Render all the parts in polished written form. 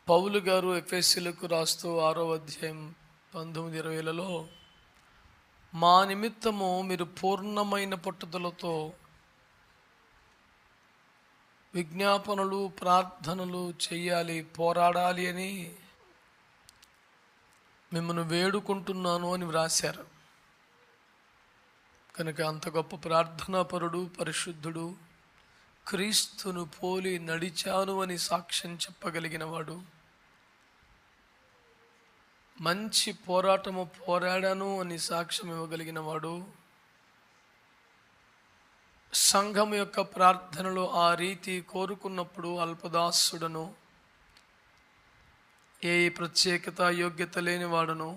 పౌలు గారు ఎఫెసీయులకు రాస్తూ 6వ అధ్యాయం 19-20లలో మా నిమిత్తము మీరు పూర్ణమైన పట్టుదలతో విజ్ఞాపనలు ప్రార్థనలు చేయాలి, పోరాడాలి అని మిమ్మల్ని వేడుకుంటున్నాను అని వ్రాశారు. కనుక అంత గొప్ప ప్రార్థనాపరుడు, పరిశుద్ధుడు, క్రీస్తును పోలి నడిచాను అని సాక్ష్యం చెప్పగలిగిన వాడు, మంచి పోరాటము పోరాడాను అని సాక్ష్యం ఇవ్వగలిగిన వాడు, సంఘం యొక్క ప్రార్థనలో ఆ రీతి కోరుకున్నప్పుడు అల్పదాసుడను, ఏ ప్రత్యేకత యోగ్యత లేనివాడును,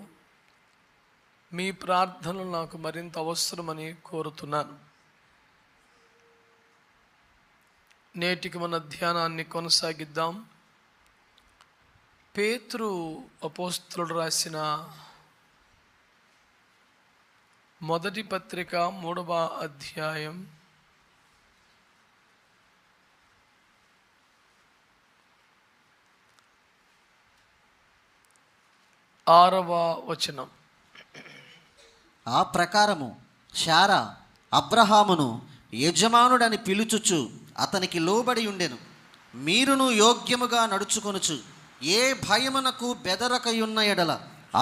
మీ ప్రార్థనలు నాకు మరింత అవసరమని కోరుతున్నాను. నేటికి మన ధ్యానాన్ని కొనసాగిద్దాం. పేతురు అపోస్తలుడు రాసిన మొదటి పత్రిక 3వ అధ్యాయం 6వ వచనం. ఆ ప్రకారము శారా అబ్రహామును యజమానుడని పిలుచుచు అతనికి లోబడి ఉండెను. మీరును యోగ్యముగా నడుచుకొనుచు ఏ భయమునకు బెదరకయున్న ఎడల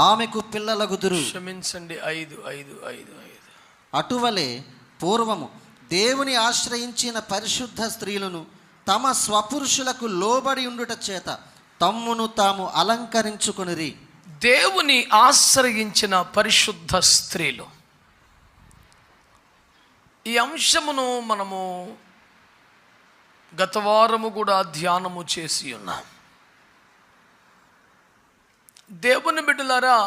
ఆమెకు పిల్లలగుదురు. క్షమించండి, 5. అటువలే పూర్వము దేవుని ఆశ్రయించిన పరిశుద్ధ స్త్రీలను తమ స్వపురుషులకు లోబడి ఉండుట చేత తమ్మును తాము అలంకరించుకొనిరి. దేవుని ఆశ్రయించిన పరిశుద్ధ స్త్రీలు, ఈ అంశమును మనము గత వారము కూడా ధ్యానము చేసి ఉన్నాం. దేవుని బిడ్డలారా,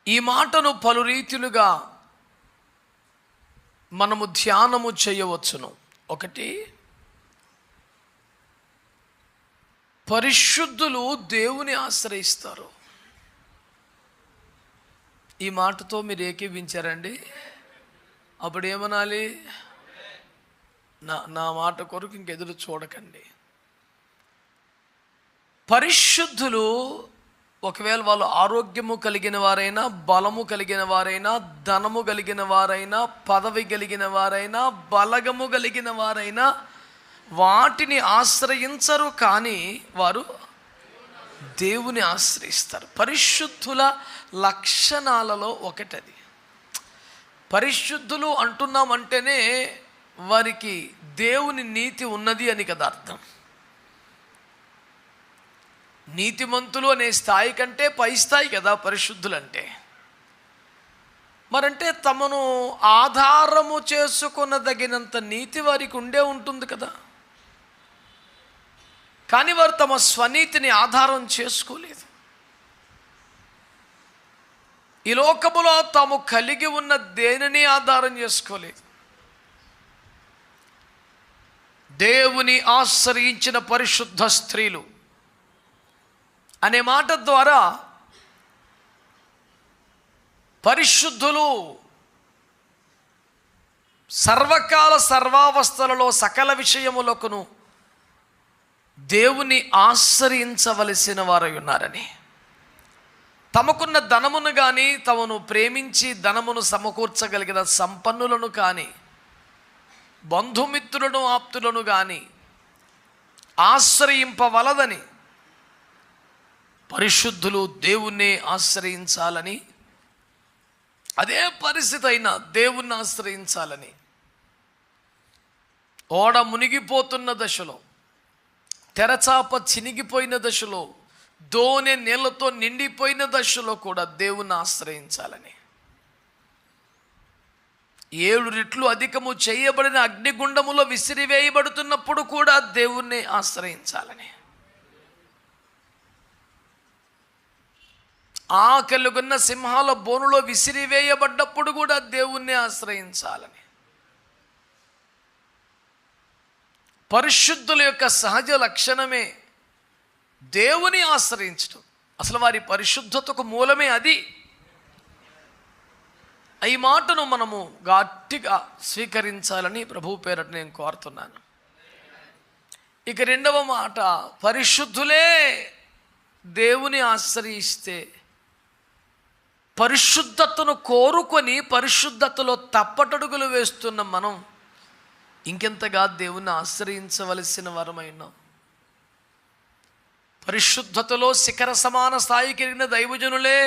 ఈ మాటను పలు రీతిలుగా మనము ధ్యానము చేయవచ్చును. ఒకటి, పరిశుద్ధులు దేవుని ఆశ్రయిస్తారు. ఈ మాటతో మీరు ఏకీవించారండి? అప్పుడు ఏమనాలి? నా మాట కొరకు ఇంకెదురు చూడకండి. పరిశుద్ధులు, ఒకవేళ వాళ్ళు ఆరోగ్యము కలిగిన వారైనా, బలము కలిగిన వారైనా, ధనము కలిగిన వారైనా, పదవి కలిగిన వారైనా, బలగము కలిగిన వారైనా, వాటిని ఆశ్రయించరు, కానీ వారు దేవుని ఆశ్రయిస్తారు. పరిశుద్ధుల లక్షణాలలో ఒకటది. పరిశుద్ధులు అంటున్నామంటేనే వారికి దేవుని నీతి ఉన్నది అని కదా అర్థం. నీతిమంతులు అనే స్థాయి కంటే పై స్థాయి కదా పరిశుద్ధులంటే. మరంటే తమను ఆధారము చేసుకొనదగినంత నీతి వారికి ఉండే ఉంటుంది కదా. కానీ వారు తమ స్వనీతిని ఆధారం చేసుకోలేదు. ఈ లోకములో తాము కలిగి ఉన్న దేనిని ఆధారం చేసుకోలేదు. దేవుని ఆశ్రయించిన పరిశుద్ధ స్త్రీలు అనే మాట ద్వారా పరిశుద్ధులు సర్వకాల సర్వావస్థలలో సకల విషయములకును దేవుని ఆశ్రయించవలసిన వారై ఉన్నారని, తమకున్న ధనమును కానీ, తమను ప్రేమించి ధనమును సమకూర్చగలిగిన సంపన్నులను కానీ, బంధుమిత్రులను ఆప్తులను కానీ ఆశ్రయింపవలదని పరిశుద్ధులు దేవుణ్ణి ఆశ్రయించాలని, అదే పరిస్థితి అయినా దేవుణ్ణి ఆశ్రయించాలని, ఓడ మునిగిపోతున్న దశలో, తెరచాప చినిగిపోయిన దశలో, దోనె నీళ్లతో నిండిపోయిన దశలో కూడా దేవుణ్ణి ఆశ్రయించాలని, 7 రెట్లు అధికము చేయబడిన అగ్నిగుండములో విసిరివేయబడుతున్నప్పుడు కూడా దేవుణ్ణి ఆశ్రయించాలని, ఆకలిగొన్న సింహాల బోనులో విసిరివేయబడ్డప్పుడు కూడా దేవుణ్ణి ఆశ్రయించాలని. పరిశుద్ధుల యొక్క సహజ లక్షణమే దేవుని ఆశ్రయించడం. అసలు వారి పరిశుద్ధతకు మూలమే అది. ఈ మాటను మనము గట్టిగా స్వీకరించాలని ప్రభు పేరట నేను కోరుతున్నాను. ఇక రెండవ మాట, పరిశుద్ధులే దేవుని ఆశ్రయిస్తే, పరిశుద్ధతను కోరుకొని పరిశుద్ధతలో తప్పటడుగులు వేస్తున్న మనం ఇంకెంతగా దేవుణ్ణి ఆశ్రయించవలసిన వరమైనాం. పరిశుద్ధతలో శిఖర సమాన స్థాయికి ఎరిగిన దైవజనులే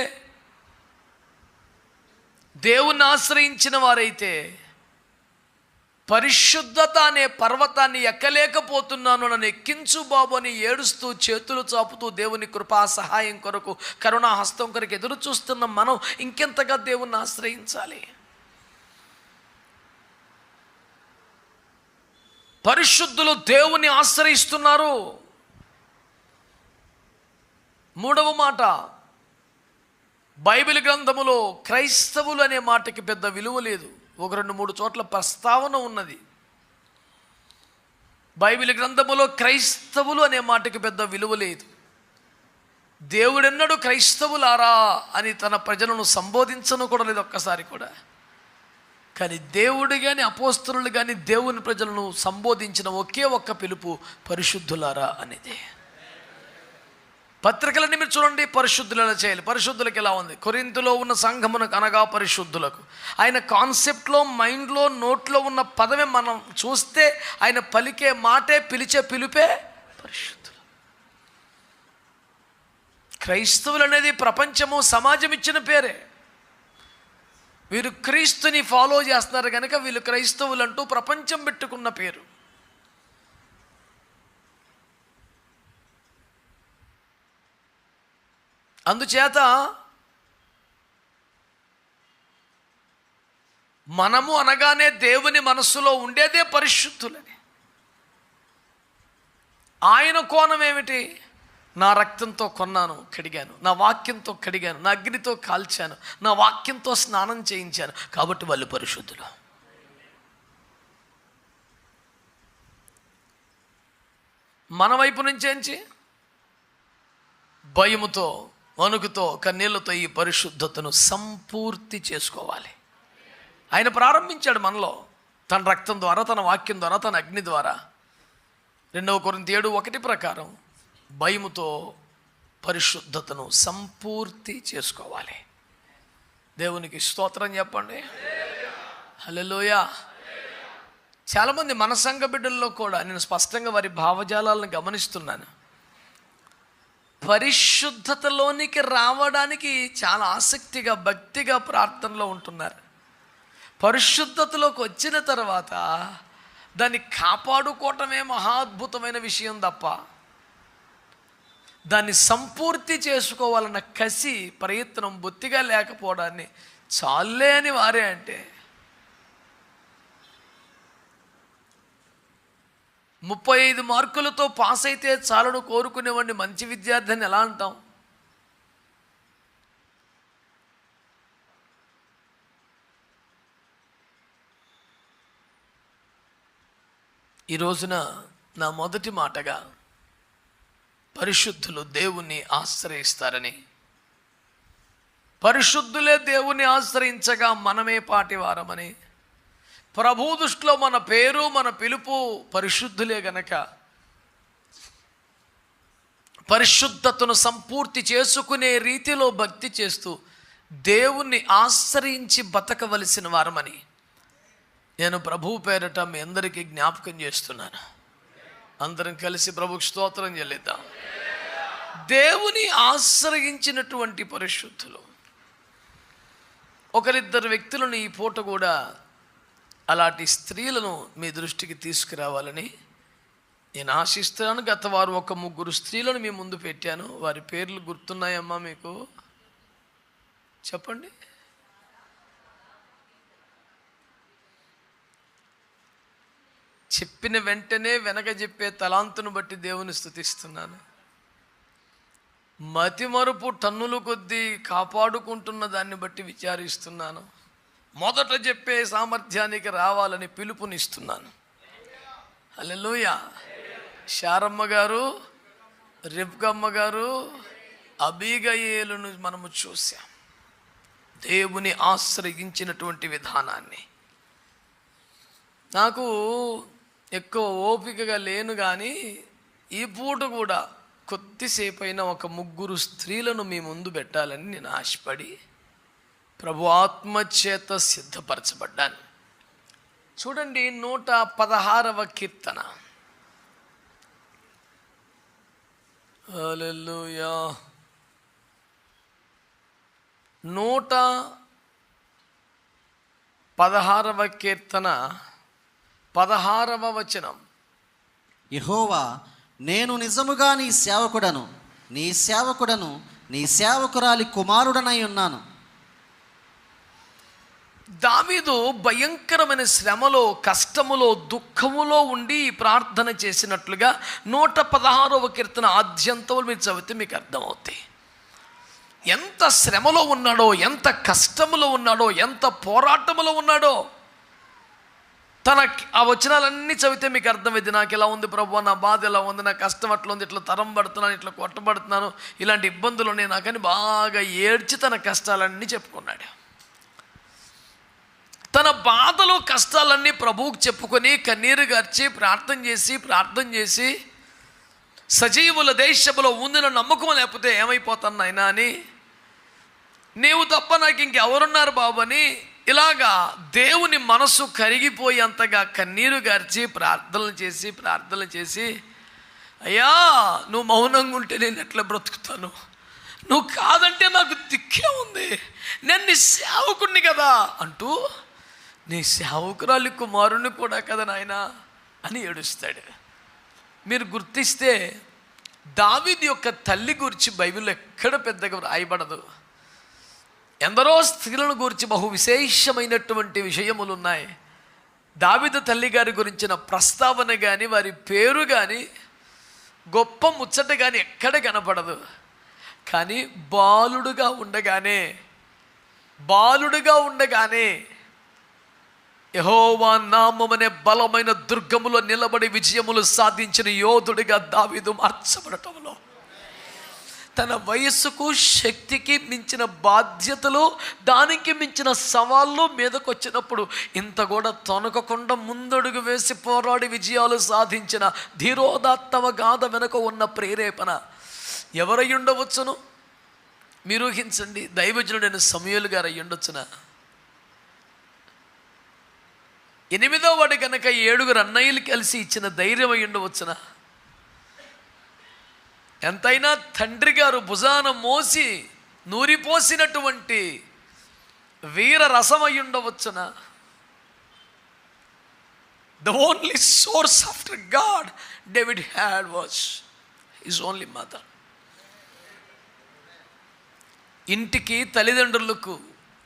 దేవుణ్ణి ఆశ్రయించిన వారైతే, పరిశుద్ధత అనే పర్వతాన్ని ఎక్కలేకపోతున్నాను, నన్ను ఎక్కించు బాబు అని ఏడుస్తూ చేతులు చాపుతూ దేవుని కృపా సహాయం కొరకు, కరుణా హస్తం కొరకు ఎదురు చూస్తున్న మనం ఇంకెంతగా దేవుణ్ణి ఆశ్రయించాలి. పరిశుద్ధులు దేవుని ఆశ్రయిస్తున్నారు. మూడవ మాట, బైబిల్ గ్రంథములో క్రైస్తవులు అనే మాటకి పెద్ద విలువ లేదు. 1-2-3 చోట్ల ప్రస్తావన ఉన్నది. బైబిల్ గ్రంథములో క్రైస్తవులు అనే మాటకి పెద్ద విలువ లేదు. దేవుడెన్నడు క్రైస్తవులారా అని తన ప్రజలను సంబోధించను కూడా లేదు ఒక్కసారి కూడా. కానీ దేవుడు కానీ అపోస్తలులు కానీ దేవుని ప్రజలను సంబోధించిన ఒకే ఒక్క పిలుపు పరిశుద్ధులారా అనేది. పత్రికలన్నీ మీరు చూడండి, పరిశుద్ధులు ఎలా చేయాలి, పరిశుద్ధులకు ఎలా ఉంది. కొరింథులో ఉన్న సంఘమునకు అనగా పరిశుద్ధులకు. ఆయన కాన్సెప్ట్లో, మైండ్లో, నోట్లో ఉన్న పదమే మనం చూస్తే ఆయన పలికే మాటే, పిలిచే పిలుపే పరిశుద్ధులు. క్రైస్తవులు అనేది ప్రపంచము, సమాజం ఇచ్చిన పేరే. వీరు క్రీస్తుని ఫాలో చేస్తున్నారు కనుక వీళ్ళు క్రైస్తవులు అంటూ ప్రపంచం పెట్టుకున్న పేరు. అందుచేత మనము అనగానే దేవుని మనస్సులో ఉండేదే పరిశుద్ధులని. ఆయన కోణం ఏమిటి? నా రక్తంతో కొన్నాను, కడిగాను, నా వాక్యంతో కడిగాను, నా అగ్నితో కాల్చాను, నా వాక్యంతో స్నానం చేయించాను, కాబట్టి వాళ్ళు పరిశుద్ధులు. మన వైపు నుంచేంచి భయముతో, వణుకుతో, కన్నీళ్లతో ఈ పరిశుద్ధతను సంపూర్తి చేసుకోవాలి. ఆయన ప్రారంభించాడు మనలో తన రక్తం ద్వారా, తన వాక్యం ద్వారా, తన అగ్ని ద్వారా. 2 కొరింథీ 7:1 ప్రకారం భయముతో పరిశుద్ధతను సంపూర్తి చేసుకోవాలి. దేవునికి స్తోత్రం చెప్పండి. హల్లెలూయా. చాలామంది మన సంఘ బిడ్డల్లో కూడా నేను స్పష్టంగా వారి భావజాలాలను గమనిస్తున్నాను. పరిశుద్ధతలోనికి రావడానికి చాలా ఆసక్తిగా, భక్తిగా ప్రార్థనలో ఉంటున్నారు. పరిశుద్ధతలోకి వచ్చిన తర్వాత దాన్ని కాపాడుకోవటమే మహా అద్భుతమైన విషయం తప్ప దాన్ని సంపూర్తి చేసుకోవాలన్న కసి, ప్రయత్నం బొత్తిగా లేకపోవడాన్ని చాలే అని వారే అంటే 35 మార్కులతో పాస్ అయితే చాలను కోరుకునేవాడిని మంచి విద్యార్థి అని ఎలా అంటాం? ఈ రోజున నా మొదటి మాటగా పరిశుద్ధులు దేవుణ్ణి ఆశ్రయిస్తారని, పరిశుద్ధులే దేవుణ్ణి ఆశ్రయించగా మనమే పాటివారమని, ప్రభు దృష్టిలో మన పేరు, మన పిలుపు పరిశుద్ధులే గనక పరిశుద్ధతను సంపూర్తి చేసుకునే రీతిలో భక్తి చేస్తూ దేవుణ్ణి ఆశ్రయించి బతకవలసిన వారమని నేను ప్రభు పేరట మీ అందరికీ జ్ఞాపకం చేస్తున్నాను. అందరం కలిసి ప్రభుకు స్తోత్రం చెల్లిద్దాం. దేవుని ఆశ్రయించినటువంటి పరిశుద్ధులు. ఒకరిద్దరు వ్యక్తులను ఈ పూట కూడా అలాంటి స్త్రీలను మీ దృష్టికి తీసుకురావాలని నేను ఆశిస్తున్నాను. గత వారు 3 స్త్రీలను మీ ముందు పెట్టాను. వారి పేర్లు గుర్తున్నాయమ్మా మీకు? చెప్పండి. చెప్పిన వెంటనే వెనక చెప్పే తలాంతును బట్టి దేవుని స్తుతిస్తున్నాను. మతిమరుపు టన్నుల కొద్దీ కాపాడుకుంటున్న దాన్ని బట్టి విచారిస్తున్నాను. మొదట చెప్పే సామర్థ్యానికి రావాలని పిలుపునిస్తున్నాను. హల్లెలూయా. శారమ్మ గారు, రిబ్కమ్మ గారు, అబీగయేలును మనము చూసాం. దేవుని ఆశ్రయించినటువంటి విధానాన్ని. నాకు ఎక్కువ ఓపికగా లేను కానీ ఈ పూట కూడా కొద్దిసేపు అయినా ఒక 3 స్త్రీలను మీ ముందు పెట్టాలని నేను ఆశపడి ప్రభు ఆత్మచేత సిద్ధపరచబడ్డాను. చూడండి 116వ కీర్తన. హల్లెలూయా. 116వ కీర్తన 16వ వచనం. యెహోవా, నేను నిజముగా నీ సేవకుడను, నీ సేవకురాలి కుమారుడనై ఉన్నాను. దావీదు భయంకరమైన శ్రమలో, కష్టములో, దుఃఖములో ఉండి ప్రార్థన చేసినట్లుగా 116వ కీర్తన ఆద్యంతములు మీరు చదివితే మీకు అర్థమవుతాయి. ఎంత శ్రమలో ఉన్నాడో, ఎంత కష్టములో ఉన్నాడో, ఎంత పోరాటములో ఉన్నాడో. ఆ వచనాలన్నీ చదివితే మీకు అర్థమైంది. నాకు ఎలా ఉంది ప్రభు, నా బాధ ఎలా ఉంది, నా కష్టం అట్లా ఉంది, ఇట్లా తరం పడుతున్నాను, ఇట్లా కొట్టబడుతున్నాను, ఇలాంటి ఇబ్బందులు ఉన్నాయి నాకని బాగా ఏడ్చి తన కష్టాలన్నీ చెప్పుకున్నాడు. తన బాధలు కష్టాలన్నీ ప్రభువుకు చెప్పుకొని కన్నీరు గార్చి ప్రార్థన చేసి సజీవుల దేశములో ఉందిన నమ్మకం లేకపోతే ఏమైపోతాను నాయనా అని, నీవు తప్ప నాకు ఇంకెవరున్నారు బాబు అని ఇలాగా దేవుని మనసు కరిగిపోయేంతగా కన్నీరు గార్చి ప్రార్థనలు చేసి అయ్యా నువ్వు మౌనంగా ఉంటే నేను ఎట్లా బ్రతుకుతాను, నువ్వు కాదంటే నాకు దిక్కే ఉంది, నేను నీ సేవకుడిని కదా అంటూ, నీ సేవకురాలి కుమారుని కూడా కదా నాయనా అని ఏడుస్తాడు. మీరు గుర్తిస్తే దావీదు యొక్క తల్లి గురించి బైబిల్లో ఎక్కడ పెద్దగా రాయబడదు. ఎందరో స్త్రీలను గురించి బహు విశేషమైనటువంటి విషయములు ఉన్నాయి. దావీదు తల్లి గారి గురించిన ప్రస్తావన కానీ, వారి పేరు కానీ, గొప్ప ముచ్చట కానీ ఎక్కడ కనపడదు. కానీ బాలుడుగా ఉండగానే యెహోవా నామమనే బలమైన దుర్గములో నిలబడి విజయములు సాధించిన యోధుడిగా దావీదు మార్చబడటంలో, తన వయస్సుకు శక్తికి మించిన బాధ్యతలు, దానికి మించిన సవాళ్ళు మీదకొచ్చినప్పుడు ఇంత కూడా తొనకకుండా ముందడుగు వేసి పోరాడి విజయాలు సాధించిన ధీరోదాత్తమ గాథ వెనుక ఉన్న ప్రేరేపణ ఎవరై ఉండవచ్చును? మీరు ఊహించండి. దైవజనుడైన సమూయేలు గారు అయి ఉండొచ్చునా? 8వ వాడు కనుక 7 అన్నయ్యలు కలిసి ఇచ్చిన ధైర్యం అయి ఉండవచ్చునా? ఎంతైనా తండ్రి గారు భుజాన మోసి నూరిపోసినటువంటి వీర రసం అయి ఉండవచ్చునా? The only source after God David had was his only mother. ఇంటికి, తల్లిదండ్రులకు,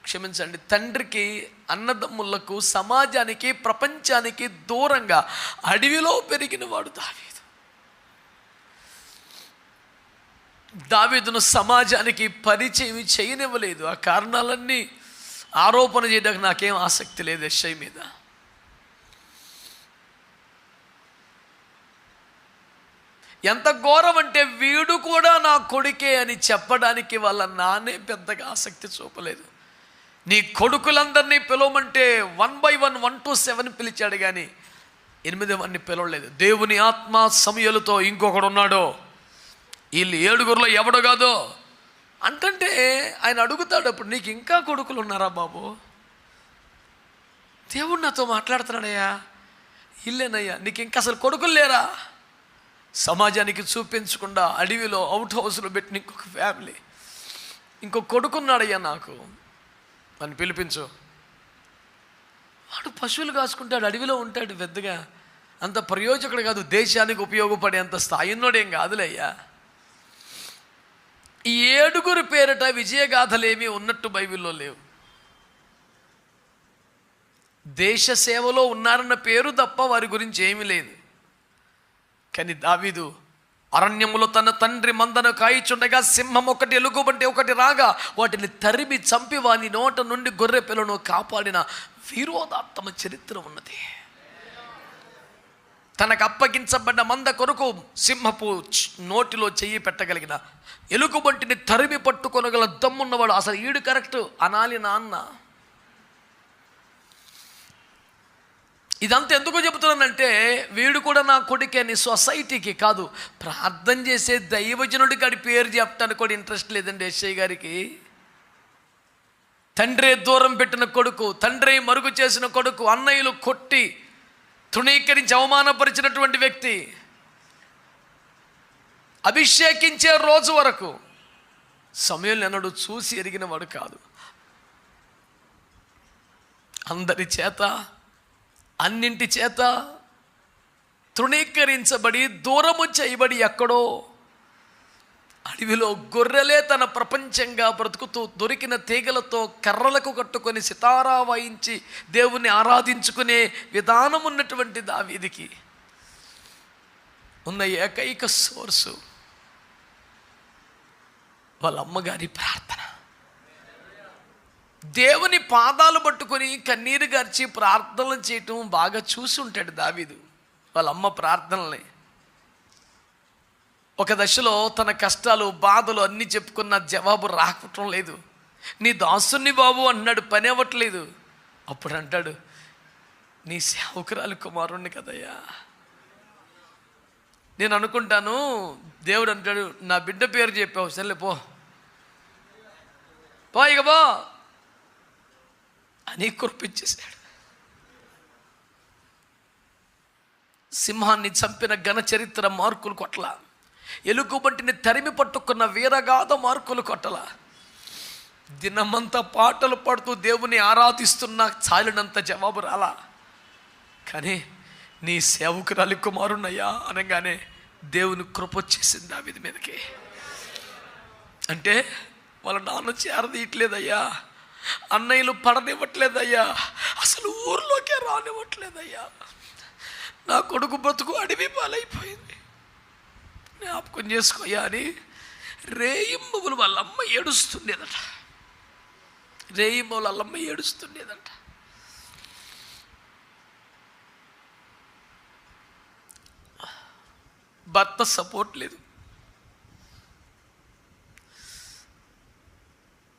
క్షమించండి, తండ్రికి, అన్నదమ్ములకు, సమాజానికి, ప్రపంచానికి దూరంగా అడవిలో పెరిగిన వాడు దావీదును సమాజానికి పరిచయం చేయనివ్వలేదు. ఆ కారణాలన్నీ ఆరోపణ చేయడానికి నాకేం ఆసక్తి లేదు యెషయా మీద. ఎంత ఘోరం అంటే వీడు కూడా నా కొడుకే అని చెప్పడానికి వాళ్ళ నాన్నే పెద్దగా ఆసక్తి చూపలేదు. నీ కొడుకులందరినీ పిలవమంటే 1 by 1 1 to 7 పిలిచాడు, కానీ 8వ పిలవలేదు. దేవుని ఆత్మ సమూయేలుతో ఇంకొకడు ఉన్నాడో, వీళ్ళు 7గురిలో ఎవడు కాదో అంటే ఆయన అడుగుతాడు, అప్పుడు నీకు ఇంకా కొడుకులు ఉన్నారా బాబు? దేవుడు నాతో మాట్లాడుతున్నాడయ్యా, ఇల్లేనయ్యా, నీకు ఇంకా అసలు కొడుకులు లేరా? సమాజానికి చూపించకుండా అడవిలో అవుట్ హౌస్లో పెట్టిన ఇంకొక ఫ్యామిలీ, ఇంకొక కొడుకున్నాడయ్యా నాకు అని పిలిపించు. వాడు పశువులు కాసుకుంటాడు, అడవిలో ఉంటాడు, పెద్దగా అంత ప్రయోజకుడు కాదు, దేశానికి ఉపయోగపడే అంత స్థాయిన్నోడేం కాదులే అయ్యా. ఈ 7గురు పేరిట విజయగాథలేమీ ఉన్నట్టు బైబిల్లో లేవు. దేశ సేవలో ఉన్నారన్న పేరు తప్ప వారి గురించి ఏమీ లేదు. కానీ దావీదు అరణ్యములో తన తండ్రి మందను కాయిచుండగా సింహం ఒకటి, ఎలుగుబంటి ఒకటి రాగా వాటిని తరిమి చంపి వాని నోట నుండి గొర్రె పిల్లను కాపాడిన వీరోదాత్తమ చరిత్ర ఉన్నది. తనకు అప్పగించబడ్డ మంద కొరకు సింహపు నోటిలో చెయ్యి పెట్టగలిగిన, ఎలుగుబంటిని తరిమి పట్టుకొనగల దమ్మున్నవాడు, అసలు ఈడు కరెక్ట్ అనాలి నాన్న. ఇదంతా ఎందుకు చెబుతున్నానంటే, వీడు కూడా నా కొడుకే అని సొసైటీకి కాదు, ప్రార్థన చేసే దైవజనుడికి గడి పేరు చెప్పడానికి కూడా ఇంట్రెస్ట్ లేదండి ఎస్ఐ గారికి. తండ్రే దూరం పెట్టిన కొడుకు, తండ్రి మరుగు చేసిన కొడుకు, అన్నయ్యలు కొట్టి తృణీకరించి అవమానపరిచినటువంటి వ్యక్తి అభిషేకించే రోజు వరకు సమయంలో ఎన్నడూ చూసి ఎరిగిన వాడు కాదు. అందరి చేత అన్నింటి చేత తృణీకరించబడి దూరము చేయబడి ఎక్కడో అడవిలో గొర్రెలే తన ప్రపంచంగా బ్రతుకుతూ దొరికిన తీగలతో కర్రలకు కట్టుకొని సితారా వాయించి దేవుణ్ణి ఆరాధించుకునే విధానం ఉన్నటువంటి దావీదుకి ఉన్న ఏకైక సోర్సు వాళ్ళ అమ్మగారి ప్రార్థన. దేవుని పాదాలు పట్టుకొని కన్నీరు గార్చి ప్రార్థనలు చేయటం బాగా చూసి ఉంటాడు దావీదు వాళ్ళ అమ్మ ప్రార్థనల్ని. ఒక దశలో తన కష్టాలు బాధలు అన్నీ చెప్పుకున్న జవాబు రాకటం లేదు. నీ దాసుని బాబు అన్నాడు, పని అవ్వట్లేదు. అప్పుడు అంటాడు, నీ సేవకురాలు కుమారుణ్ణి కదయ్యా. నేను అనుకుంటాను, దేవుడు అంటాడు, నా బిడ్డ పేరు చెప్పావు, సర్లే పో ఇక పో అని కురిపించేశాడు. సింహాన్ని చంపిన ఘన చరిత్ర మార్కులు కొట్ల, ఎలుగుబంటిని తరిమి పట్టుకున్న వీరగాథ మార్కులు కొట్టల, దినమంతా పాటలు పాడుతూ దేవుని ఆరాధిస్తున్నా చాలినంత జవాబు రాలా. కానీ నీ సేవకురాలి కుమారున్నయ్యా అనగానే దేవుని కృప వచ్చేసింది దావీదు మీదకి. అంటే వాళ్ళ నాన్న చేరదీయట్లేదయ్యా, అన్నయ్యలు పడనివ్వట్లేదయ్యా, అసలు ఊర్లోకే రానివ్వట్లేదయ్యా, నా కొడుకు బ్రతుకు అడవి పాలైపోయింది, జ్ఞాపకం చేసుకోయా అని రేయింబులు వాళ్ళమ్మ ఏడుస్తుండేదట. రేయింబులు వాళ్ళమ్మ ఏడుస్తుండేదట. భర్త సపోర్ట్ లేదు,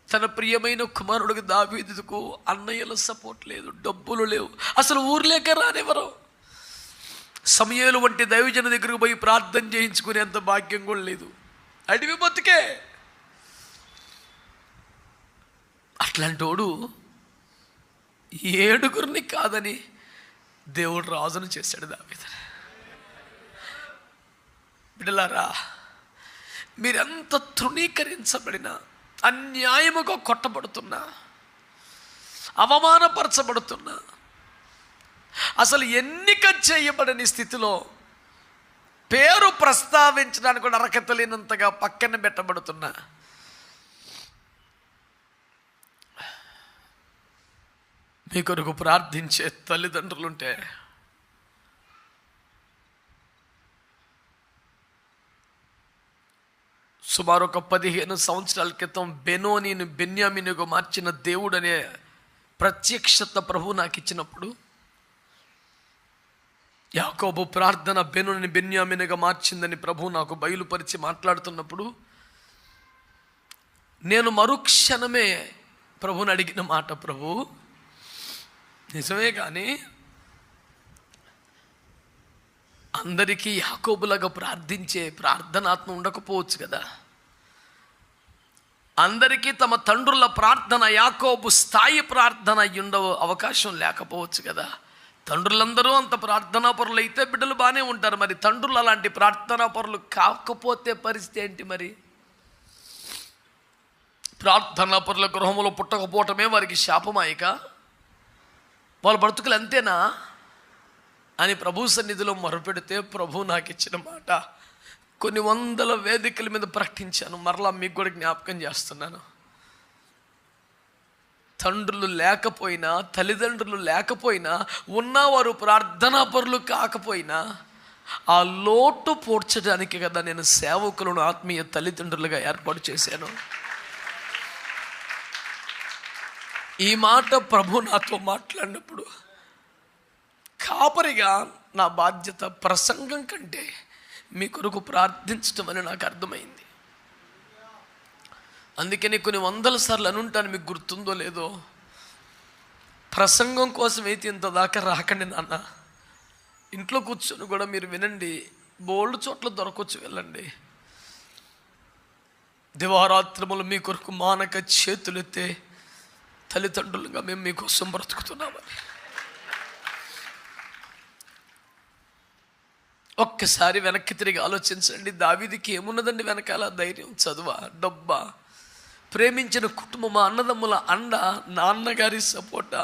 తన ప్రియమైన కుమారుడికి దావీదుకు అన్నయ్యల సపోర్ట్ లేదు, డబ్బులు లేవు, అసలు ఊర్లేకే రానివ్వరు. సమూయేలు వంటి దైవజన దగ్గరకు పోయి ప్రార్థన చేయించుకునేంత భాగ్యం కూడా లేదు, అడవి బతుకే. అట్లాంటోడు 7 కాదని దేవుడు రాజును చేశాడు దావీదుని. బిడ్డలారా, మీరెంత తృణీకరించబడినా, అన్యాయముగా కొట్టబడుతున్నా, అవమానపరచబడుతున్నా, అసలు ఎన్నిక చేయబడని స్థితిలో పేరు ప్రస్తావించడానికి కూడా అర్హత లేనంతగా పక్కన పెట్టబడుతున్నా, మీ కొరకు ప్రార్థించే తల్లిదండ్రులుంటే సుమారు ఒక 15 సంవత్సరాల క్రితం బెనోనీని బెన్యామీనుగా మార్చిన దేవుడు అనే ప్రత్యక్షత ప్రభు నాకు ఇచ్చినప్పుడు, యాకోబు ప్రార్థన బెనోని బెన్యామీనుగా మార్చిందని ప్రభు నాకు బయలుపరిచి మాట్లాడుతున్నప్పుడు, నేను మరుక్షణమే ప్రభుని అడిగిన మాట, ప్రభు నిజమే కానీ అందరికీ యాకోబులాగా ప్రార్థించే ప్రార్థనాత్మ ఉండకపోవచ్చు కదా, అందరికీ తమ తండ్రుల ప్రార్థన యాకోబు స్థాయి ప్రార్థన అయ్యుండవు అవకాశం లేకపోవచ్చు కదా. తండ్రులందరూ అంత ప్రార్థనా పరులు అయితే బిడ్డలు బాగానే ఉంటారు, మరి తండ్రులు అలాంటి ప్రార్థనా పరులు కాకపోతే పరిస్థితి ఏంటి? మరి ప్రార్థనా పరుల గృహంలో పుట్టకపోవటమే వారికి శాపమాయిక, వాళ్ళ బ్రతుకులు అంతేనా అని ప్రభు సన్నిధిలో మొరపెడితే, ప్రభు నాకు ఇచ్చిన మాట కొన్ని 100 వేదికల మీద ప్రకటించాను. మరలా మీకు కూడా జ్ఞాపకం చేస్తున్నాను. తండ్రులు లేకపోయినా, తల్లిదండ్రులు లేకపోయినా, ఉన్నవారు ప్రార్థనా పరులు కాకపోయినా, ఆ లోటు పూడ్చడానికి కదా నేను సేవకులను ఆత్మీయ తల్లిదండ్రులుగా ఏర్పాటు చేశాను. ఈ మాట ప్రభు నాతో మాట్లాడినప్పుడు కాపరిగా నా బాధ్యత ప్రసంగం కంటే మీ కొరకు ప్రార్థించడం అని నాకు అర్థమైంది. అందుకని కొన్ని 100 సార్లు అనుంటాను, మీకు గుర్తుందో లేదో, ప్రసంగం కోసం అయితే ఇంత దాకా రాకండి నాన్న. ఇంట్లో కూర్చొని కూడా మీరు వినండి, బోల్డ్ చోట్ల దొరకొచ్చు, వెళ్ళండి. దివారాత్రములు మీ కొరకు మానక చేతులెత్తే తల్లిదండ్రులుగా మేము మీకోసం బ్రతుకుతున్నామని ఒక్కసారి వెనక్కి తిరిగి ఆలోచించండి. దావీదుకి ఏమున్నదండి వెనకాల? ధైర్యం, చదువా, డబ్బా, ప్రేమించిన కుటుంబం, అన్నదమ్ముల అండ, నాన్నగారి సపోర్టా?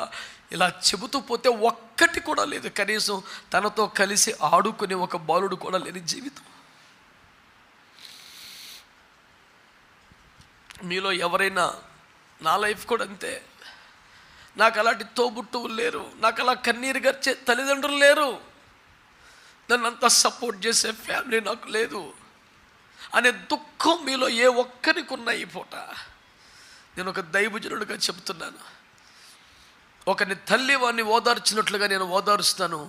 ఇలా చెబుతూ పోతే ఒక్కటి కూడా లేదు. కనీసం తనతో కలిసి ఆడుకునే ఒక బాలుడు కూడా లేని జీవితం. మీలో ఎవరైనా, నా లైఫ్ కూడా అంతే, నాకు అలాంటి తోబుట్టువులు లేరు, నాకు అలా కన్నీరు గర్చే తల్లిదండ్రులు లేరు, నన్ను అంతా సపోర్ట్ చేసే ఫ్యామిలీ నాకు లేదు అనే దుఃఖం మీలో ఏ ఒక్కరికి ఉన్న ఈ పూట నేను ఒక దైవజనుడిగా చెప్తున్నాను. ఒకని తల్లి వాడిని ఓదార్చినట్లుగా నేను ఓదారుస్తాను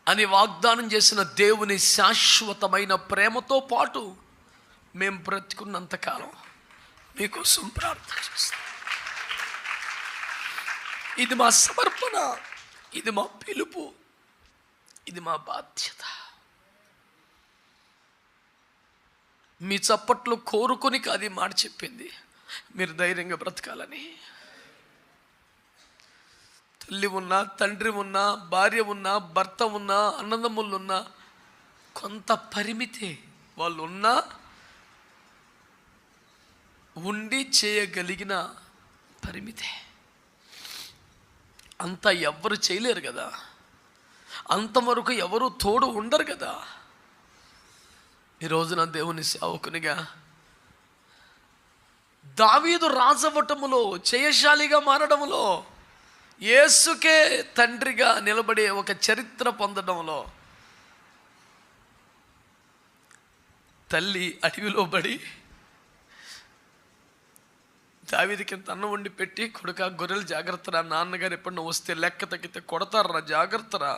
అని వాగ్దానం చేసిన దేవుని శాశ్వతమైన ప్రేమతో పాటు మేము బ్రతికున్నంతకాలం మీకోసం ప్రార్థన చేస్తాం. ఇది మా సమర్పణ, ఇది మా పిలుపు, ఇది మా బాధ్యత. మీ చప్పట్లు కోరుకొని కాదు ఈ మాట చెప్పింది, మీరు ధైర్యంగా బ్రతకాలని. తల్లి ఉన్నా, తండ్రి ఉన్నా, భార్య ఉన్నా, భర్త ఉన్నా, అన్నదమ్ములు ఉన్నా, కొంత పరిమితే వాళ్ళు ఉన్నా ఉండి చేయగలిగిన పరిమితే. అంతా ఎవ్వరు చేయలేరు కదా, అంతవరకు ఎవరు తోడు ఉండరు కదా. ఈ రోజున దేవుని సేవకునిగా దావీదు రాజవటములో, జయశాలిగా మారడంలో, యేసుకే తండ్రిగా నిలబడే ఒక చరిత్ర పొందడంలో, తల్లి అడవిలో పడి దావీదుకి అన్నం వండి పెట్టి, కొడుకా గొర్రెలు జాగ్రత్తరా, నాన్నగారు ఎప్పుడన్నా వస్తే లెక్క తగ్గితే కొడతారా, జాగ్రత్తరా,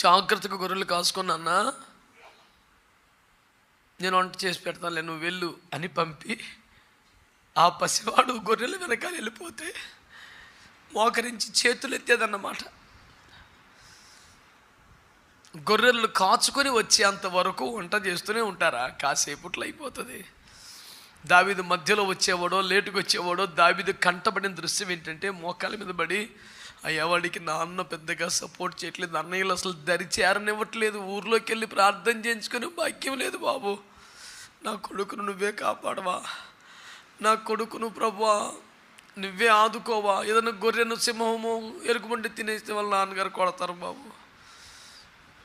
జాగ్రత్తగా గొర్రెలు కాసుకున్నా, నేను వంట చేసి పెడతానులే, నువ్వు వెళ్ళు అని పంపి ఆ పసివాడు గొర్రెలు వెనకాల వెళ్ళిపోతే మోకరించి చేతులు ఎత్తేదన్నమాట. గొర్రెలు కాచుకొని వచ్చేంత వరకు వంట చేస్తూనే ఉంటారా? కాసేపట్లో అయిపోతుంది. దావీదు మధ్యలో వచ్చేవాడో, లేటుకు వచ్చేవాడో, దావీదు కంటపడిన దృశ్యం ఏంటంటే, మోకాల మీద పడి, అయ్యా వాడికి నాన్న పెద్దగా సపోర్ట్ చేయట్లేదు, అన్నయ్యలు అసలు దరి చేరనివ్వట్లేదు, ఊర్లోకి వెళ్ళి ప్రార్థన చేయించుకొని భాగ్యం లేదు బాబు, నా కొడుకును నువ్వే కాపాడవా, నా కొడుకును ప్రభువా నువ్వే ఆదుకోవా, ఏదైనా గొర్రెను, సింహము, ఎలుగుబంటి తినేస్తే వాళ్ళ నాన్నగారు కొడతారు బాబు,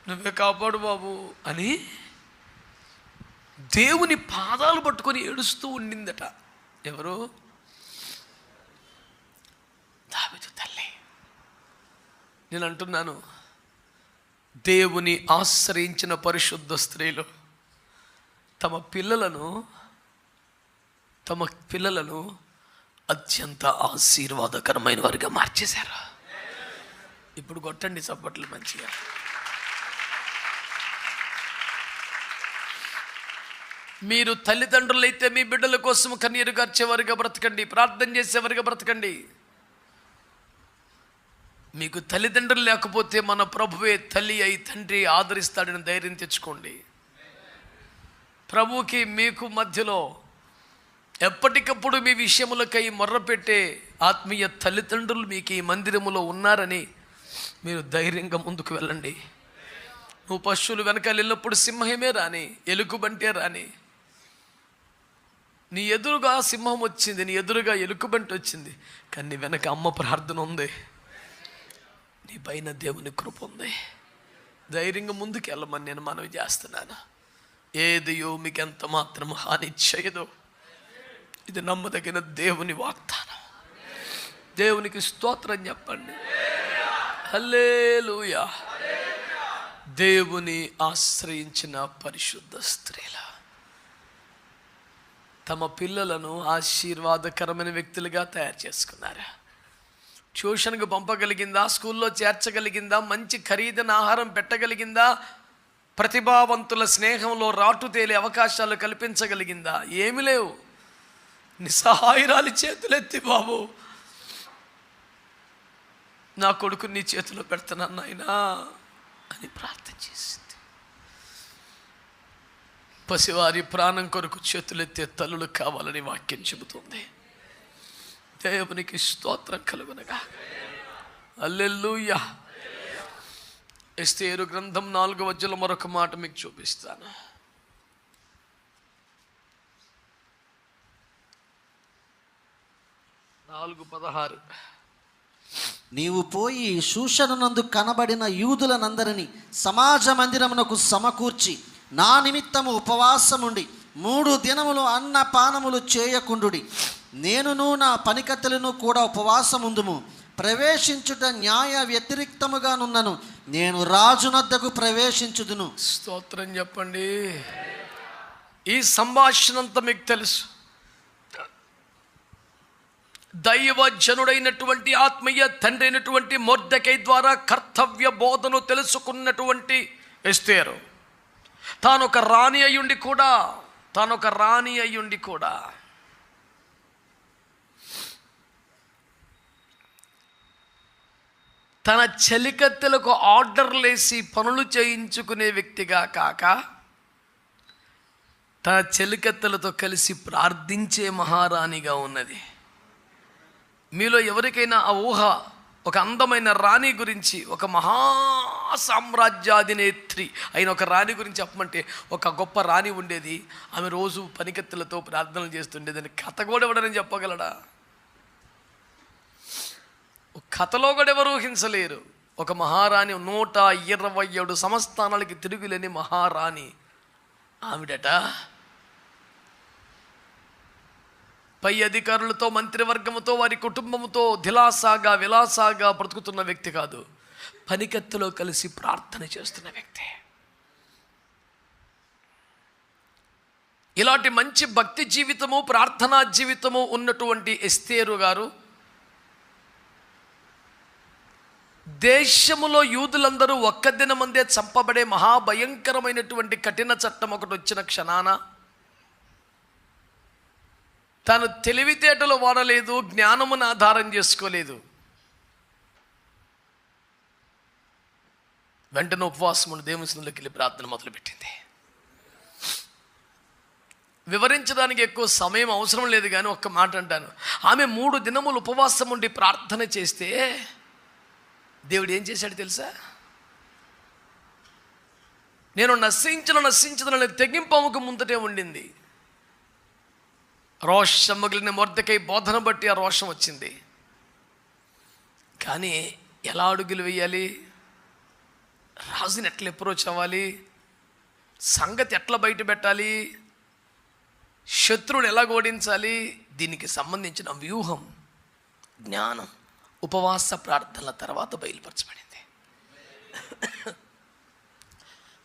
నువ్వే కాపాడు బాబు అని దేవుని పాదాలు పట్టుకొని ఏడుస్తూ ఉండిందట. ఎవరు? దావీదు తల్లి. నేను అంటున్నాను, దేవుని ఆశ్రయించిన పరిశుద్ధ స్త్రీలు తమ పిల్లలను అత్యంత ఆశీర్వాదకరమైన వారిగా మార్చేశారు. ఇప్పుడు కొట్టండి చప్పట్లు మంచిగా. మీరు తల్లిదండ్రులైతే మీ బిడ్డల కోసం కన్నీరు గార్చేవారిగా బ్రతకండి, ప్రార్థన చేసేవారిగా బ్రతకండి. మీకు తల్లిదండ్రులు లేకపోతే మన ప్రభువే తల్లి అయి తండ్రి ఆదరిస్తాడని ధైర్యం తెచ్చుకోండి. ప్రభువుకి మీకు మధ్యలో ఎప్పటికప్పుడు మీ విషయములకై మొర్రపెట్టే ఆత్మీయ తల్లిదండ్రులు మీకు ఈ మందిరములో ఉన్నారని మీరు ధైర్యంగా ముందుకు వెళ్ళండి. నువ్వు పశువులు వెనకాల వెళ్ళినప్పుడు సింహమే రాని, ఎలుగుబంటే రాని, నీ ఎదురుగా సింహం వచ్చింది, నీ ఎదురుగా ఎలుగుబంటి వచ్చింది, కానీ నీ వెనక అమ్మ ప్రార్థన ఉంది, నీ పైన దేవుని కృప ఉంది. ధైర్యంగా ముందుకు వెళ్ళమని నేను మనవి చేస్తున్నాను. ఏదియో మీకు ఎంత మాత్రం హాని చేయదో, ఇది నమ్మదగిన దేవుని వాగ్దానం. దేవునికి స్తోత్రం చెప్పండి. హల్లెలూయా. దేవుని ఆశ్రయించిన పరిశుద్ధ స్త్రీల తమ పిల్లలను ఆశీర్వాదకరమైన వ్యక్తులుగా తయారు చేసుకున్నారు. ట్యూషన్కు పంపగలిగిందా, స్కూల్లో చేర్చగలిగిందా, మంచి ఖరీదైన ఆహారం పెట్టగలిగిందా, ప్రతిభావంతుల స్నేహంలో రాటు తేలే అవకాశాలు కల్పించగలిగిందా? ఏమి లేవు. నిస్సహాయురాలి చేతులెత్తి, బాబు నా కొడుకు నీ చేతిలో పెడుతున్నాను నాయనా అని ప్రార్థన చేసింది. పసివారి ప్రాణం కొరకు చేతులెత్తే తల్లులు కావాలని వాక్యం చెబుతుంది. దేవునికి స్తోత్రం కలుగునగా. హల్లెలూయా. ఎస్తేరు గ్రంథం 4వ అధ్యాయంలో మరొక మాట మీకు చూపిస్తాను. 4:16. నీవు పోయి షూషనునందు కనబడిన యూదులనందరినీ సమాజ మందిరమునకు సమకూర్చి నా నిమిత్తము ఉపవాసముండి 3 దినములు అన్న పానములు చేయకుండుడి. నేనును నా పనికత్తెలను కూడా ఉపవాసముందుము. ప్రవేశించుట న్యాయ వ్యతిరిక్తముగానున్నను. నేను రాజునద్దకు ప్రవేశించుదును. స్తోత్రం చెప్పండి. ఈ సంభాషణ అంతా మీకు తెలుసు. దైవజనుడైనటువంటి ఆత్మీయ తండ్రి అయినటువంటి మొర్దెకై ద్వారా కర్తవ్య బోధను తెలుసుకున్నటువంటి ఎస్తేరు తానొక రాణి అయ్యుండి కూడా తన చెలికత్తెలకు ఆర్డర్లేసి పనులు చేయించుకునే వ్యక్తిగా కాక తన చెలికత్తెలతో కలిసి ప్రార్థించే మహారాణిగా ఉన్నది. మీలో ఎవరికైనా ఆ ఊహ, ఒక అందమైన రాణి గురించి, ఒక మహా సామ్రాజ్యాధినేత్రి అయిన ఒక రాణి గురించి చెప్పమంటే, ఒక గొప్ప రాణి ఉండేది, ఆమె రోజు పనికత్తెలతో ప్రార్థనలు చేస్తుండేదని కథ కూడా ఎవడని చెప్పగలడా? కథలో కూడా ఎవరు ఊహించలేరు. ఒక మహారాణి, 127 సంస్థానాలకి తిరుగులేని మహారాణి ఆవిడట. పై అధికారులతో, మంత్రివర్గముతో, వారి కుటుంబంతో విలాసాగా బ్రతుకుతున్న వ్యక్తి కాదు, పనికత్తెలో కలిసి ప్రార్థన చేస్తున్న వ్యక్తి. ఇలాంటి మంచి భక్తి జీవితము, ప్రార్థనా జీవితము ఉన్నటువంటి ఎస్తేరు గారు దేశములో యూదులందరూ ఒక్క దినమందే చంపబడే మహాభయంకరమైనటువంటి కఠిన చట్టం ఒకటి వచ్చిన క్షణాన తాను తెలివితేటలు వాడలేదు, జ్ఞానమును ఆధారం చేసుకోలేదు. వెంటనే ఉపవాసమును దేవుని సన్నిధిలోకి వెళ్ళి ప్రార్థన మొదలుపెట్టింది. వివరించడానికి ఎక్కువ సమయం అవసరం లేదు, కానీ ఒక్క మాట అంటాను. ఆమె 3 దినములు ఉపవాసం ఉండి ప్రార్థన చేస్తే దేవుడు ఏం చేశాడు తెలుసా? నేను నశించదని తెగింపముకు ముందటే ఉండింది. రోషం మిగిలిన మొర్దెకై బోధన బట్టి ఆ రోషం వచ్చింది. కానీ ఎలా అడుగులు వేయాలి, రాజుని ఎట్లా అప్రోచ్ అవ్వాలి, సంగతి ఎట్లా బయట పెట్టాలి, శత్రువుని ఎలా ఓడించాలి, దీనికి సంబంధించిన వ్యూహం, జ్ఞానం ఉపవాస ప్రార్థనల తర్వాత బయలుపరచబడింది.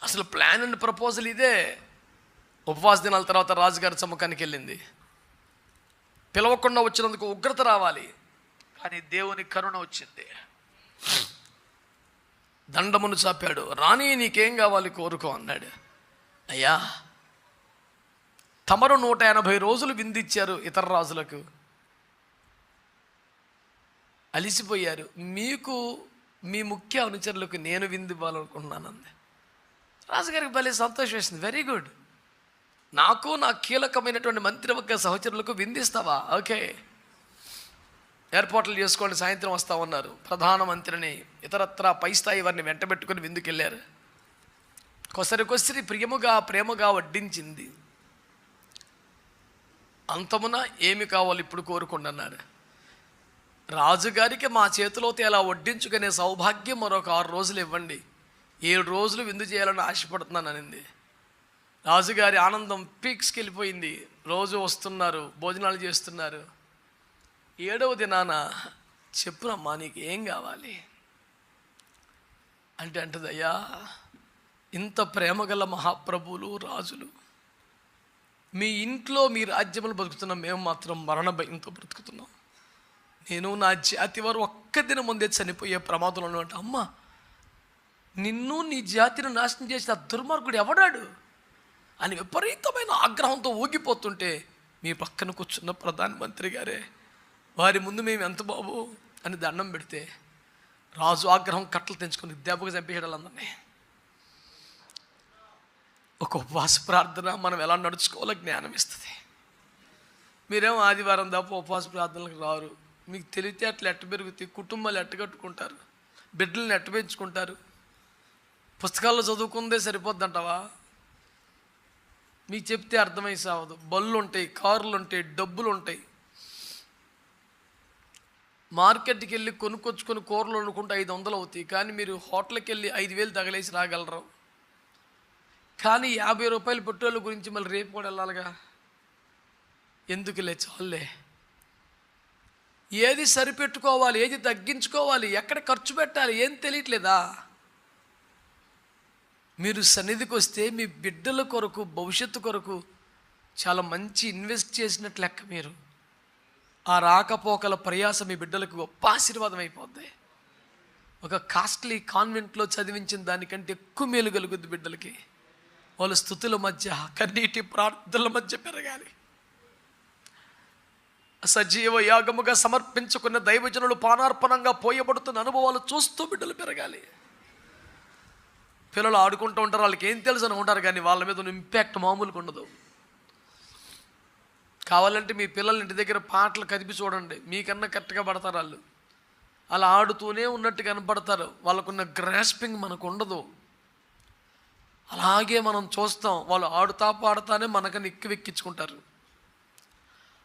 అసలు ప్లాన్ అండ్ ప్రపోజల్ ఇదే. ఉపవాస దినాల తర్వాత రాజుగారి సముఖానికి వెళ్ళింది. పిలవకుండా వచ్చినందుకు ఉగ్రత రావాలి, కానీ దేవుని కరుణ వచ్చింది. దండమును చాపాడు. రాణి నీకేం కావాలి కోరుకో అన్నాడు. అయ్యా, తమరు 180 రోజులు విందిచ్చారు ఇతర రాజులకు, అలిసిపోయారు. మీకు మీ ముఖ్య అనుచరులకు నేను విందు ఇవ్వాలనుకుంటున్నానంది. రాజుగారికి భలే సంతోషం వేసింది. వెరీ గుడ్, నాకు నా కీలకమైనటువంటి మంత్రివర్గ సహచరులకు విందిస్తావా? ఓకే, ఏర్పాట్లు చేసుకోండి, సాయంత్రం వస్తామన్నారు. ప్రధానమంత్రిని, ఇతరత్రా పై స్థాయి వారిని వెంటబెట్టుకుని విందుకెళ్ళారు. కొసరి ప్రేమగా వడ్డించింది. అంతమున ఏమి కావాలి ఇప్పుడు కోరుకోండి అన్నాడు. రాజుగారికి మా చేతిలోతో ఎలా వడ్డించుకునే సౌభాగ్యం మరొక 6 రోజులు ఇవ్వండి, 7 రోజులు విందు చేయాలని ఆశపడుతున్నాను అనింది. రాజుగారి ఆనందం పీక్స్కి వెళ్ళిపోయింది. రోజు వస్తున్నారు, భోజనాలు చేస్తున్నారు. 7వ దినాన చెప్పునమ్మా నీకు ఏం కావాలి అంటే అంటది, అయ్యా, ఇంత ప్రేమగల మహాప్రభువులు, రాజులు, మీ ఇంట్లో మీ రాజ్యములు బతుకుతున్నాం, మేము మాత్రం మరణ భయంతో బ్రతుకుతున్నాం. నేను నా జాతి వారు ఒక్క దినం ముందే చనిపోయే ప్రమాదంలో అంటే, అమ్మ, నిన్ను నీ జాతిని నాశనం చేసిన దుర్మార్గుడు ఎవడాడు అని విపరీతమైన ఆగ్రహంతో ఊగిపోతుంటే మీ పక్కన కూర్చున్న ప్రధానమంత్రి గారే, వారి ముందు మేము ఎంత బాబు అని దండం పెడితే రాజు ఆగ్రహం కట్టలు తెంచుకొని దెబ్బకు చంపేయడాలు అందరినీ. ఒక ఉపవాస ప్రార్థన మనం ఎలా నడుచుకోవాలో జ్ఞానం ఇస్తుంది. మీరేమో ఆదివారం తప్ప ఉపవాస ప్రార్థనలకు రారు. మీకు తెలివితే అట్లా ఎట్ట పెరుగుతాయి, కుటుంబాలు ఎట్ట కట్టుకుంటారు, బిడ్డలను ఎట్ట పెంచుకుంటారు? పుస్తకాల్లో చదువుకుందే సరిపోద్దంటావా? మీకు చెప్తే అర్థమై సావదు. బళ్ళు ఉంటాయి, కార్లు ఉంటాయి, డబ్బులు ఉంటాయి. మార్కెట్కి వెళ్ళి కొనుక్కొచ్చుకొని కూరలు వండుకుంటే 500 అవుతాయి, కానీ మీరు హోటల్కి వెళ్ళి 5,000 తగలేసి రాగలరు. కానీ 50 రూపాయలు పెట్రోల్ గురించి మళ్ళీ రేపు కూడా వెళ్ళాలిగా. ఎందుకులే, చాలులే. ఏది సరిపెట్టుకోవాలి, ఏది తగ్గించుకోవాలి, ఎక్కడ ఖర్చు పెట్టాలి ఏం తెలియట్లేదా? మీరు సన్నిధికి వస్తే మీ బిడ్డల కొరకు, భవిష్యత్తు కొరకు చాలా మంచి ఇన్వెస్ట్ చేసినట్లు లెక్క. మీరు ఆ రాకపోకల ప్రయాస మీ బిడ్డలకు గొప్ప ఆశీర్వాదం అయిపోద్ది. ఒక కాస్ట్లీ కాన్వెంట్లో చదివించిన దానికంటే ఎక్కువ మేలు కలుగుద్ది బిడ్డలకి. వాళ్ళ స్తుతుల మధ్య, కన్నీటి ప్రార్థనల మధ్య పెరగాలి. సజీవ యాగముగా సమర్పించుకున్న దైవజనులు పానార్పణంగా పోయబడుతున్న అనుభవాలు చూస్తూ బిడ్డలు పెరగాలి. పిల్లలు ఆడుకుంటూ ఉంటారు, వాళ్ళకి ఏం తెలుసు అని ఉంటారు, కానీ వాళ్ళ మీద ఉన్న ఇంపాక్ట్ మామూలుగా ఉండదు. కావాలంటే మీ పిల్లల ఇంటి దగ్గర పాటలు కదిపి చూడండి, మీకన్నా కరెక్ట్గా పడతారు వాళ్ళు. అలా ఆడుతూనే ఉన్నట్టు కనపడతారు. వాళ్ళకున్న గ్రాస్పింగ్ మనకు ఉండదు. అలాగే మనం చూస్తాం, వాళ్ళు ఆడుతా పాడుతానే మనకన్నా ఎక్కువెక్కించుకుంటారు.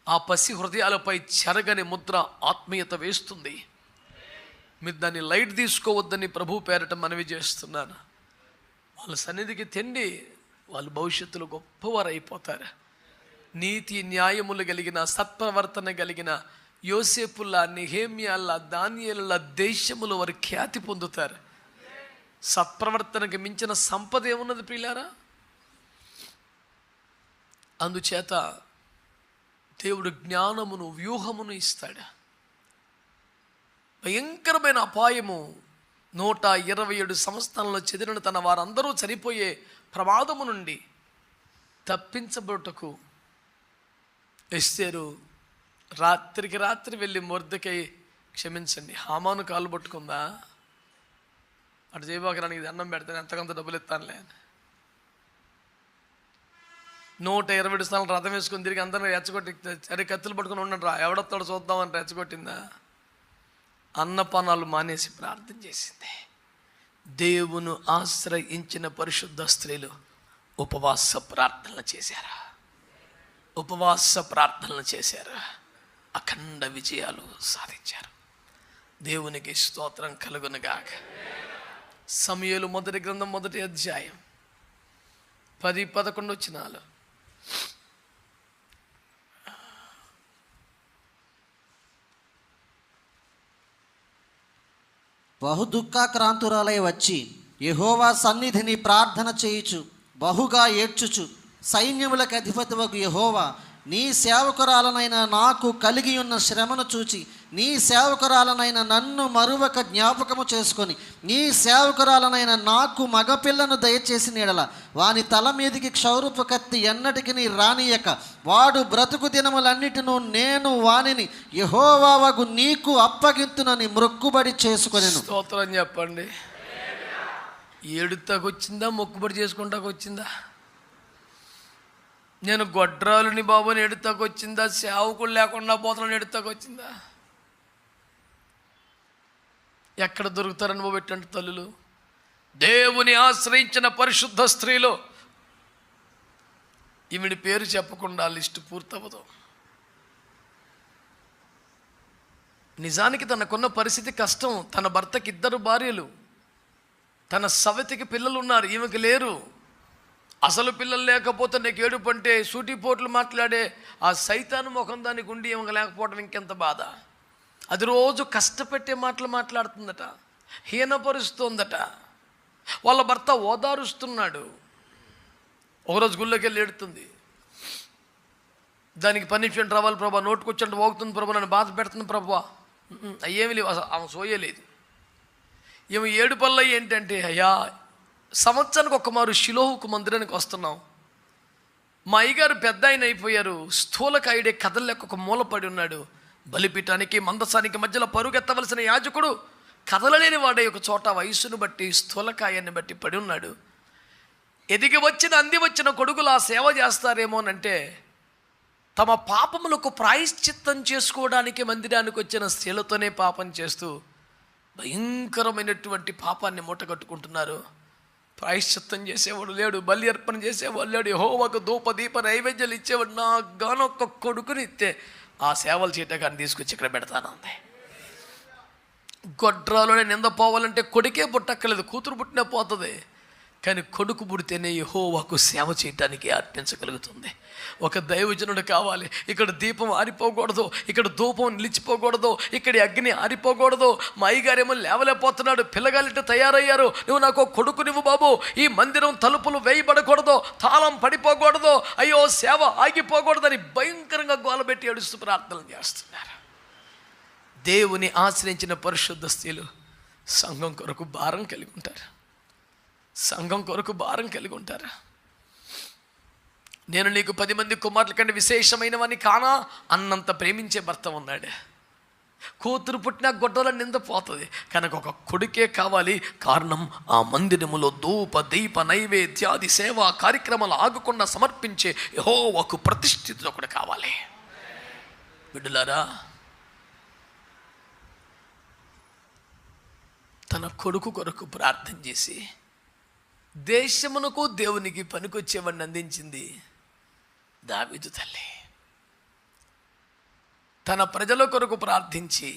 ఆ పసి హృదయాలపై చెరగని ముద్ర ఆత్మీయత వేస్తుంది. మీరు దాన్ని లైట్ తీసుకోవద్దని ప్రభు పేరట మనవి చేస్తున్నాను. వాళ్ళ సన్నిధికి తెండి, వాళ్ళు భవిష్యత్తులో గొప్పవారు అయిపోతారు. నీతి న్యాయములు కలిగిన, సత్ప్రవర్తన కలిగిన యోసేపుల్లా, నెహెమ్యాల్లా, దానియేలులా దేశములో వారు ఖ్యాతి పొందుతారు. సత్ప్రవర్తనకి మించిన సంపద ఏమున్నది ప్రియులారా? అందుచేత దేవుడు జ్ఞానమును, వ్యూహమును ఇస్తాడు. భయంకరమైన అపాయము 127 సంవత్సరాలలో చెదిరిన తన వారందరూ చనిపోయే ప్రమాదము నుండి తప్పించబడుటకు ఎస్తేరు రాత్రికి రాత్రి వెళ్ళి మొర్దెకై, క్షమించండి, హామాను కాలు పట్టుకుందా, అటు చేయబాకరానికి దండం పెడతాను, ఎంతకంత డబ్బులు ఇస్తానులే అని 120 స్థానాలు రథం వేసుకుని తిరిగి అందరినీ రెచ్చగొట్టి, సరే కత్తులు పట్టుకుని ఉండండి రా, ఎవడొస్తాడో చూద్దామని రెచ్చగొట్టిందా? అన్నపానాలు మానేసి ప్రార్థన చేసింది. దేవుని ఆశ్రయించిన పరిశుద్ధ స్త్రీలు ఉపవాస ప్రార్థనలు చేశారు. ఉపవాస ప్రార్థనలు చేశారు. అఖండ విజయాలు సాధించారు. దేవునికి స్తోత్రం కలుగునుగాక. సమూయేలు మొదటి గ్రంథం 1వ అధ్యాయం 10-11 వచనాలు. బహుదుఃఖాక్రాంతురాలై వచ్చి యెహోవా సన్నిధిని ప్రార్థన చేయుచు బహుగా ఏడ్చుచు, సైన్యములకు అధిపతివగు యెహోవా, నీ సేవకురాలనైన నాకు కలిగి ఉన్న శ్రమను చూచి నీ సేవకురాలనైన నన్ను మరువక జ్ఞాపకము చేసుకొని నీ సేవకురాలనైన నాకు మగపిల్లను దయచేసిన ఎడల వాని తల మీదికి క్షౌరపు కత్తి ఎన్నటికి రానియక వాడు బ్రతుకు దినములన్నిటిను నేను వానిని యెహోవావగు నీకు అప్పగింతునని మొక్కుబడి చేసుకొనెను. స్తోత్రం చెప్పండి. ఏడుతాకొచ్చిందా, మొక్కుబడి చేసుకుంటాకు వచ్చిందా? నేను గొడ్రాలుని బాబుని ఎడుతాకొచ్చిందా, సేవకులు లేకుండా పోతానని ఎడుతాకొచ్చిందా? ఎక్కడ దొరుకుతారని పెట్టండి తల్లులు. దేవుని ఆశ్రయించిన పరిశుద్ధ స్త్రీలో ఈవిడి పేరు చెప్పకుండా లిస్టు పూర్తవదు. నిజానికి తనకున్న పరిస్థితి కష్టం. తన భర్తకి 2 భార్యలు, తన సవతికి పిల్లలు ఉన్నారు, ఈమెకి లేరు. అసలు పిల్లలు లేకపోతే నీకు ఏడుపు అంటే సూటిపోట్లు మాట్లాడే ఆ సైతాను ముఖం దానికి ఉండి ఈమెకు లేకపోవడం ఇంకెంత బాధ. అది రోజు కష్టపెట్టే మాటలు మాట్లాడుతుందట, హీనపరుస్తుందట. వాళ్ళ భర్త ఓదారుస్తున్నాడు. ఒకరోజు గుళ్ళోకి వెళ్ళి ఏడుతుంది. దానికి పనిష్మెంట్ రావాలి ప్రభా, నోటుకొచ్చినట్టు పోగుతుంది ప్రభా, నన్ను బాధ పెడుతుంది ప్రభా. అయ్యేమి లేవు, ఆమె సోయలేదు. ఈమె ఏడుపల్ల ఏంటంటే, అయ్యా సంవత్సరానికి 1 మారు షిలోహుకు మందిరానికి వస్తున్నాం, మా అయ్యగారు పెద్ద ఆయన అయిపోయారు, స్థూలకాయుడే కదలలేక ఒక మూల పడి ఉన్నాడు. బలిపీఠానికి మందసానికి మధ్యలో పరుగెత్తవలసిన యాజకుడు కదలలేని వాడే ఒక చోట వయసును బట్టి స్థూలకాయాన్ని బట్టి పడి ఉన్నాడు. ఎదిగి అంది వచ్చిన కొడుకులు ఆ సేవ చేస్తారేమోనంటే తమ పాపములకు ప్రాయశ్చిత్తం చేసుకోవడానికి మందిరానికి వచ్చిన స్త్రీలతోనే పాపం చేస్తూ భయంకరమైనటువంటి పాపాన్ని మూటగట్టుకుంటున్నారు. ప్రాయశ్చిత్తం చేసేవాడు లేడు, బలి అర్పణ చేసేవాడు లేడు, యెహోవాకు ధూప దీప నైవేద్యాలు ఇచ్చేవాడు. నా గానొక్క కొడుకుని ఇస్తే ఆ సేవలు చేయటాన్ని తీసుకొచ్చి ఇక్కడ పెడతానంది. గొడ్రాలోనే నింద పోవాలంటే కొడుకే పుట్టక్కర్లేదు, కూతురు పుట్టినా పోతుంది. కానీ కొడుకు పుడితేనే యెహోవాకు సేవ చేయటానికి అర్పించగలుగుతుంది. ఒక దైవజనుడు కావాలి. ఇక్కడ దీపం ఆరిపోకూడదు, ఇక్కడ ధూపం నిలిచిపోకూడదు, ఇక్కడ అగ్ని ఆరిపోకూడదు. మా అయ్యగారేమో లేవలేకపోతున్నాడు, పిల్లగాలిట తయారయ్యారు, నువ్వు నాకు కొడుకు నువ్వు బాబు, ఈ మందిరం తలుపులు వేయబడకూడదు, తాళం పడిపోకూడదు, అయ్యో సేవ ఆగిపోకూడదని భయంకరంగా గోలబెట్టి ఏడుస్తూ ప్రార్థనలు చేస్తున్నారు. దేవుని ఆశ్రయించిన పరిశుద్ధ స్త్రీలు సంఘం కొరకు భారం కలిగి ఉంటారు. సంఘం కొరకు భారం కలిగి ఉంటారు. నేను నీకు 10 మంది కుమారుల కంటే విశేషమైనవని కానా అన్నంత ప్రేమించే భర్త ఉన్నాడు. కూతురు పుట్టిన గొడ్డల నింద పోతుంది, కనుక ఒక కొడుకే కావాలి. కారణం ఆ మందిరములో ధూప దీప నైవేద్యాది సేవా కార్యక్రమాలు ఆగకుండా సమర్పించే యెహోవాకు ప్రతిష్ఠితుడు ఒకడు కావాలి. బిడ్డలారా, తన కొడుకు కొరకు ప్రార్థన చేసి దేశమునకు దేవునికి పనికొచ్చేవాడిని అందించింది దావీదు తల్లి. తన ప్రజల కొరకు ప్రార్థించి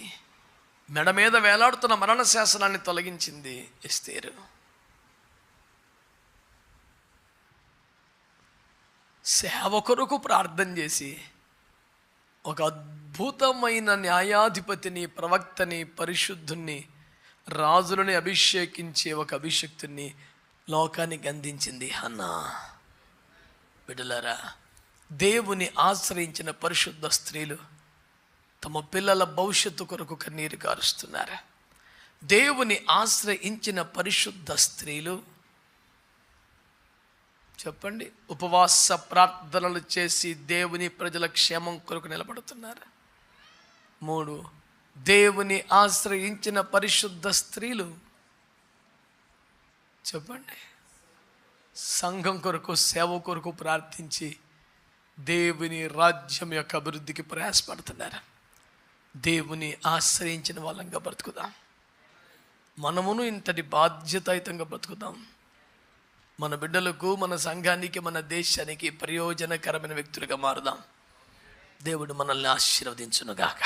మెడ మీద వేలాడుతున్న మరణ శాసనాన్ని తొలగించింది ఎస్తేరు. సేవ కొరకు ప్రార్థన చేసి ఒక అద్భుతమైన న్యాయాధిపతిని, ప్రవక్తని, పరిశుద్ధుణ్ణి, రాజులని అభిషేకించే ఒక అభిషక్తుని లోకానికి అందించింది హన్నా. బిడ్డలారా, దేవుని ఆశ్రయించిన పరిశుద్ధ స్త్రీలు తమ పిల్లల భవిష్యత్తు కొరకు కన్నీరు కారుస్తున్నారు. దేవుని ఆశ్రయించిన పరిశుద్ధ స్త్రీలు చెప్పండి, ఉపవాస ప్రార్థనలు చేసి దేవుని ప్రజల క్షేమం కొరకు నిలబడుతున్నారు. 3, దేవుని ఆశ్రయించిన పరిశుద్ధ స్త్రీలు చెప్పండి, సంఘం కొరకు సేవ కొరకు ప్రార్థించి దేవుని రాజ్యం యొక్క అభివృద్ధికి ప్రయాసపడుతున్నారు. దేవుని ఆశ్రయించిన వాళ్ళంగా బ్రతుకుదాం. మనమును ఇంతటి బాధ్యతాయుతంగా బ్రతుకుదాం. మన బిడ్డలకు, మన సంఘానికి, మన దేశానికి ప్రయోజనకరమైన వ్యక్తులుగా మారుదాం. దేవుడు మనల్ని ఆశీర్వదించునుగాక.